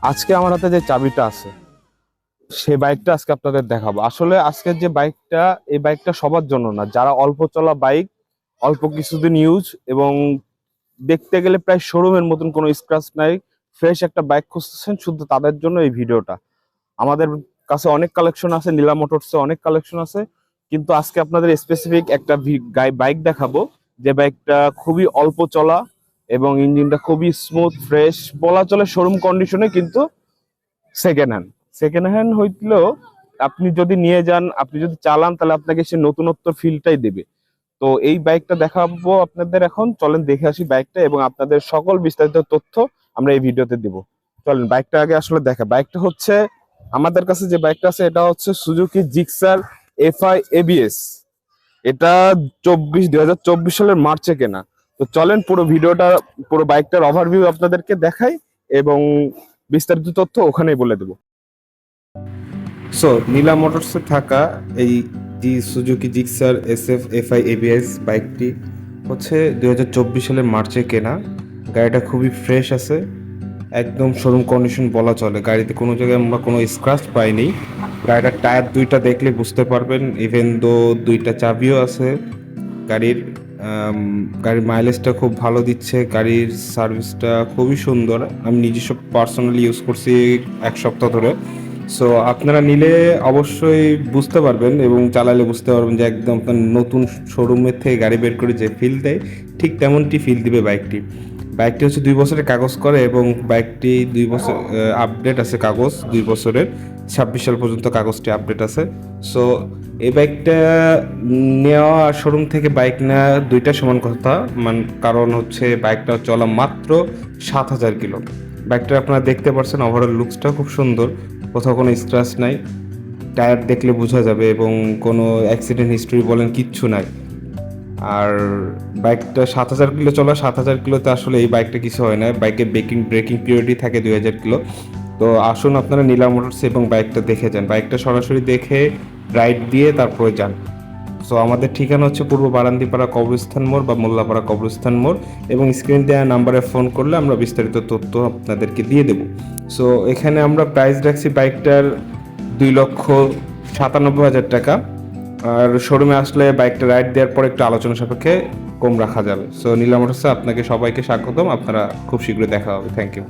আজকে আমার হাতে যে চাবিটা আছে সেই বাইকটা আজকে আপনাদের দেখাবো। আসলে আজকের যে বাইকটা, এই বাইকটা সবার জন্য না, যারা অল্প চলা বাইক, অল্প কিছুদিন ইউজ এবং দেখতে গেলে প্রায় শোরুমের মতন কোনো স্ক্র্যাচ নাই, ফ্রেশ একটা বাইক খুঁজতেছেন, শুধু তাদের জন্য এই ভিডিওটা। আমাদের কাছে অনেক কালেকশন আছে, নীলা মোটরসে অনেক কালেকশন আছে, কিন্তু আজকে আপনাদের স্পেসিফিক একটা বাইক দেখাবো যে বাইকটা খুবই অল্প চলা এবং ইঞ্জিনটা খুবই স্মুথ ফ্রেশ, বলা চলে শোরুম কন্ডিশনে, কিন্তু সেকেন্ড হ্যান্ড। সেকেন্ড হ্যান্ড হইলেও আপনি যদি নিয়ে যান, আপনি যদি চালান, তাহলে আপনাকে সে নতুনত্ব ফিলটাই দেবে। তো এই বাইকটা দেখাবো আপনাদের, এখন চলেন দেখে আসি বাইকটা এবং আপনাদের সকল বিস্তারিত তথ্য আমরা এই ভিডিওতে দিব। চলেন বাইকটা আগে আসলে দেখা। বাইকটা হচ্ছে, আমাদের কাছে যে বাইকটা আছে এটা হচ্ছে সুজুকি জিক্সার এফআই এবিএস। এটা 2024 সালের মার্চে কেনা। তো চলেন পুরো ভিডিওটা, পুরো বাইকটার ওভারভিউ আপনাদেরকে দেখাই এবং বিস্তারিত তথ্য ওখানেই বলে দেবো। সো নীলা মোটরসে থাকা এই Suzuki Gixxer SF FI ABS বাইকটি হচ্ছে 2024 সালের মার্চে কেনা। গাড়িটা খুবই ফ্রেশ আছে, একদম শোরুম কন্ডিশন বলা চলে। গাড়িতে কোনো জায়গায় আমরা কোনো স্ক্র্যাচ পাইনি। গাড়িটার টায়ার দুইটা দেখলে বুঝতে পারবেন, ইভেন দো দুইটা চাবিও আছে গাড়ির। গাড়ির মাইলেজটা খুব ভালো দিচ্ছে, গাড়ির সার্ভিসটা খুবই সুন্দর। আমি নিজস্ব পার্সোনালি ইউজ করছি 1 সপ্তাহ ধরে। সো আপনারা নিলে অবশ্যই বুঝতে পারবেন এবং চালালে বুঝতে পারবেন যে একদম আপনার নতুন শোরুমের থেকে গাড়ি বের করে যে ফিল দেয়, ঠিক তেমনটি ফিল দিবে বাইকটি। বাইকটি হচ্ছে 2 বছরের কাগজ করে এবং বাইকটি 2 বছর আপডেট আছে, কাগজ 2 বছরের। 26 সাল পর্যন্ত কাগজটি আপডেট আছে। সো এই বাইকটা নেওয়া আর শোরুম থেকে বাইক নেওয়া দুইটা সমান কথা, কারণ হচ্ছে বাইকটা চলা মাত্র 7,000 কিলো। বাইকটা আপনারা দেখতে পাচ্ছেন, ওভারঅল লুকসটা খুব সুন্দর, কোথাও কোনো স্ক্র্যাচ নাই, টায়ার দেখলে বোঝা যাবে এবং কোনো অ্যাক্সিডেন্ট হিস্ট্রি বলেন কিচ্ছু নাই। আর বাইকটা 7,000 কিলো চলা, 7,000 কিলোতে আসলে এই বাইকটা কিছু হয় না। বাইকের ব্রেকিং পিরিয়ডই থাকে 2,000 কিলো। তো আসুন আপনারা নীলা মোটরস এবং বাইকটা দেখে যান, বাইকটা সরাসরি দেখে রাইড দিয়ে তারপরে যান। সো আমাদের ঠিকানা হচ্ছে পূর্ব বারান্দিপাড়া কবরস্থান মোড় বা মোল্লাপাড়া কবরস্থান মোড়, এবং স্ক্রিন দেওয়া নাম্বারে ফোন করলে আমরা বিস্তারিত তথ্য আপনাদেরকে দিয়ে দেবো। সো এখানে আমরা প্রাইস রাখছি বাইকটার 2,97,500 টাকা। আর শোরুমে আসলে বাইকটা রাইড দেওয়ার পর একটু আলোচনা সাপেক্ষে কম রাখা যাবে। সো নীলা মোটরসে আপনাকে সবাইকে স্বাগতম, আপনারা খুব শীঘ্রই দেখা হবে। Thank you.